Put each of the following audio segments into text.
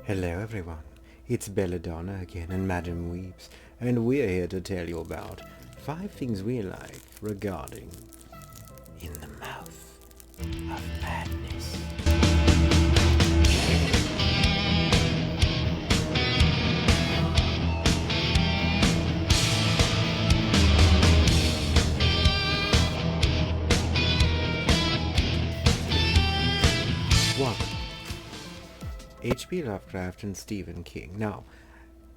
Hello everyone, it's Belladonna again and Madam Weeps, and we're here to tell you about 5 things we like regarding In the Mouth of Madness. One, H.P. Lovecraft and Stephen King. Now,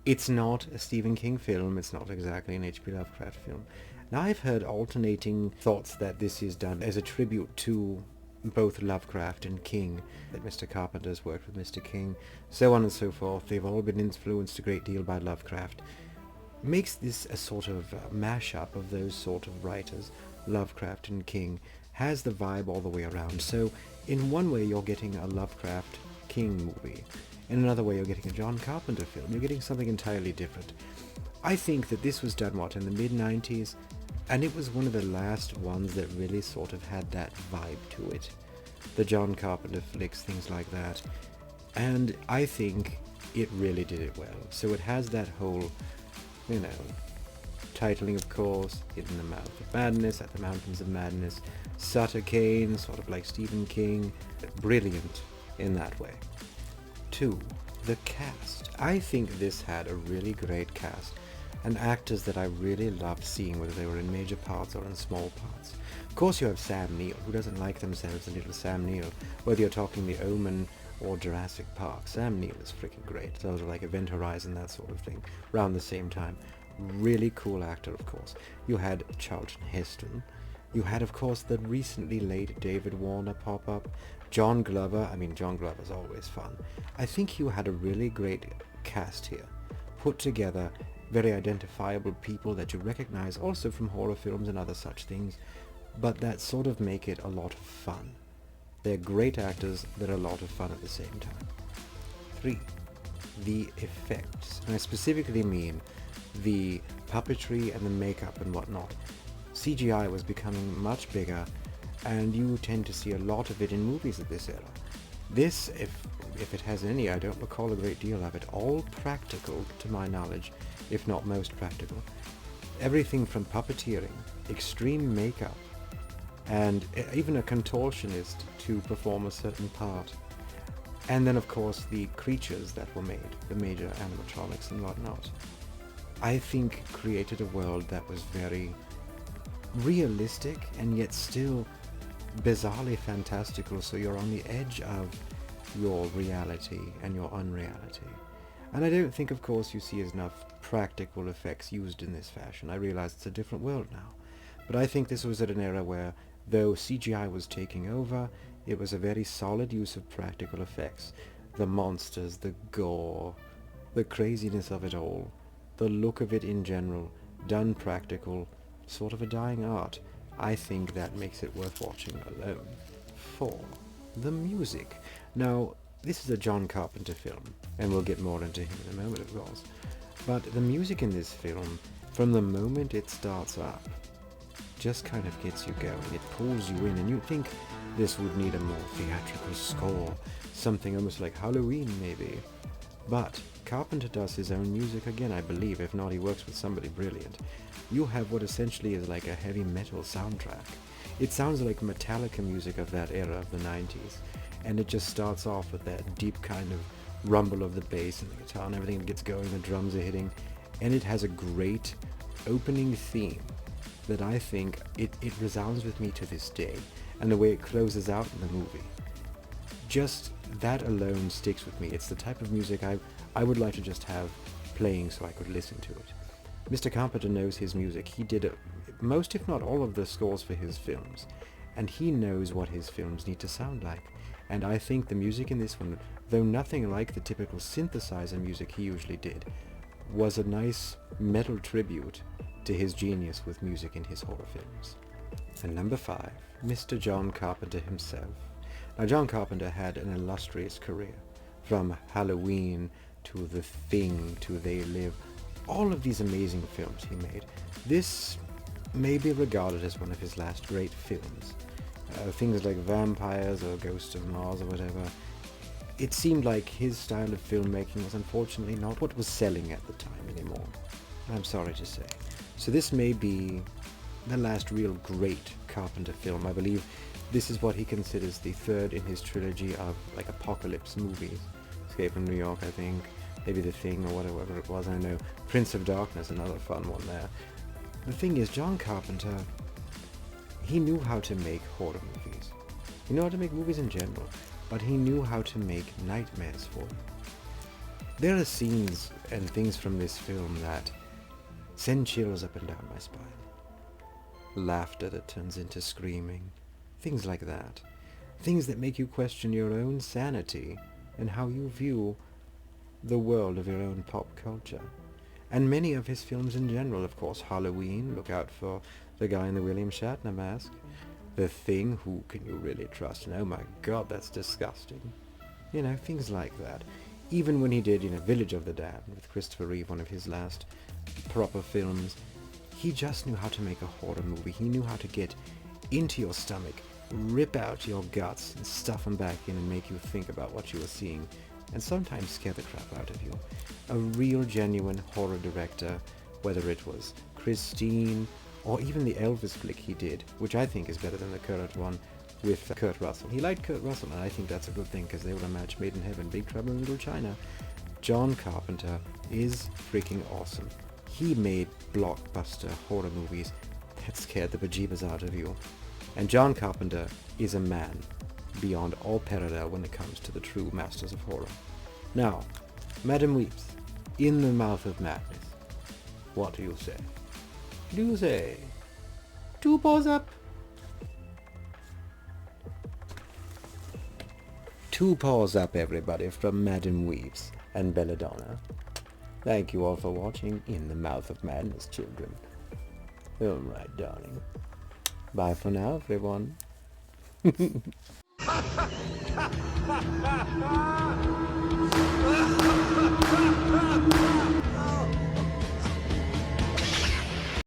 it's not a Stephen King film, it's not exactly an H.P. Lovecraft film. Now, I've heard alternating thoughts that this is done as a tribute to both Lovecraft and King, that Mr. Carpenter's worked with Mr. King, so on and so forth. They've all been influenced a great deal by Lovecraft. Makes this a sort of mashup of those sort of writers, Lovecraft and King, has the vibe all the way around. So, in one way you're getting a Lovecraft King movie. In another way, you're getting a John Carpenter film. You're getting something entirely different. I think that this was done, in the mid-90s? And it was one of the last ones that really sort of had that vibe to it. The John Carpenter flicks, things like that. And I think it really did it well. So it has that whole, titling, of course, In the Mouth of Madness, At the Mountains of Madness, Sutter Kane, sort of like Stephen King. Brilliant in that way. 2. The cast. I think this had a really great cast, and actors that I really loved seeing, whether they were in major parts or in small parts. Of course you have Sam Neill. Who doesn't like themselves a little Sam Neill? Whether you're talking The Omen or Jurassic Park, Sam Neill is freaking great. Those are like Event Horizon, that sort of thing, around the same time. Really cool actor, of course. You had Charleton Heston. You had, of course, the recently late David Warner pop up. John Glover. John Glover's always fun. I think you had a really great cast here. Put together, very identifiable people that you recognize also from horror films and other such things, but that sort of make it a lot of fun. They're great actors that are a lot of fun at the same time. 3. The effects. And I specifically mean the puppetry and the makeup and whatnot. CGI was becoming much bigger, and you tend to see a lot of it in movies of this era. This, if it has any, I don't recall a great deal of it, all practical to my knowledge, if not most practical. Everything from puppeteering, extreme makeup, and even a contortionist to perform a certain part. And then of course the creatures that were made, the major animatronics and whatnot, I think created a world that was very realistic and yet still bizarrely fantastical, so you're on the edge of your reality and your unreality. And I don't think, of course, you see enough practical effects used in this fashion. I realize it's a different world now. But I think this was at an era where, though CGI was taking over, it was a very solid use of practical effects. The monsters, the gore, the craziness of it all, the look of it in general, done practical, sort of a dying art. I think that makes it worth watching alone. 4. The music. Now, this is a John Carpenter film, and we'll get more into him in a moment, of course. But the music in this film, from the moment it starts up, just kind of gets you going. It pulls you in, and you think this would need a more theatrical score, something almost like Halloween, maybe. But Carpenter does his own music again, I believe. If not, he works with somebody brilliant. You have what essentially is like a heavy metal soundtrack. It sounds like Metallica music of that era of the 90s. And it just starts off with that deep kind of rumble of the bass and the guitar and everything gets going, the drums are hitting. And it has a great opening theme that I think it resounds with me to this day. And the way it closes out in the movie. Just that alone sticks with me. It's the type of music I would like to just have playing so I could listen to it. Mr. Carpenter knows his music. He did most, if not all, of the scores for his films. And he knows what his films need to sound like. And I think the music in this one, though nothing like the typical synthesizer music he usually did, was a nice metal tribute to his genius with music in his horror films. And number 5, Mr. John Carpenter himself. Now, John Carpenter had an illustrious career, from Halloween to The Thing to They Live. All of these amazing films he made. This may be regarded as one of his last great films. Things like Vampires or Ghosts of Mars or whatever. it seemed like his style of filmmaking was unfortunately not what was selling at the time anymore. I'm sorry to say. So this may be the last real great Carpenter film. I believe this is what he considers the third in his trilogy of like apocalypse movies. Escape from New York, I think, maybe The Thing or whatever it was, I know. Prince of Darkness, another fun one there. The thing is, John Carpenter, he knew how to make horror movies. He knew how to make movies in general, but he knew how to make nightmares for them. There are scenes and things from this film that send chills up and down my spine. Laughter that turns into screaming. Things like that. Things that make you question your own sanity and how you view the world of your own pop culture. And many of his films in general, of course. Halloween, look out for the guy in the William Shatner mask. The Thing, who can you really trust? And oh my god, that's disgusting. You know, things like that. Even when he did, Village of the Damned with Christopher Reeve, one of his last proper films, he just knew how to make a horror movie. He knew how to get into your stomach, rip out your guts, and stuff them back in and make you think about what you were seeing, and sometimes scare the crap out of you. A real genuine horror director, whether it was Christine, or even the Elvis flick he did, which I think is better than the current one with Kurt Russell. He liked Kurt Russell, and I think that's a good thing, because they were a match made in heaven. Big Trouble in Little China. John Carpenter is freaking awesome. He made blockbuster horror movies that scared the bejeebers out of you. And John Carpenter is a man beyond all parallel when it comes to the true masters of horror. Now, Madam Weeps, In the Mouth of Madness. What do you say? Do you say? 2 paws up? 2 paws up, everybody, from Madam Weeps and Belladonna. Thank you all for watching In the Mouth of Madness, children. Alright, darling. Bye for now, everyone.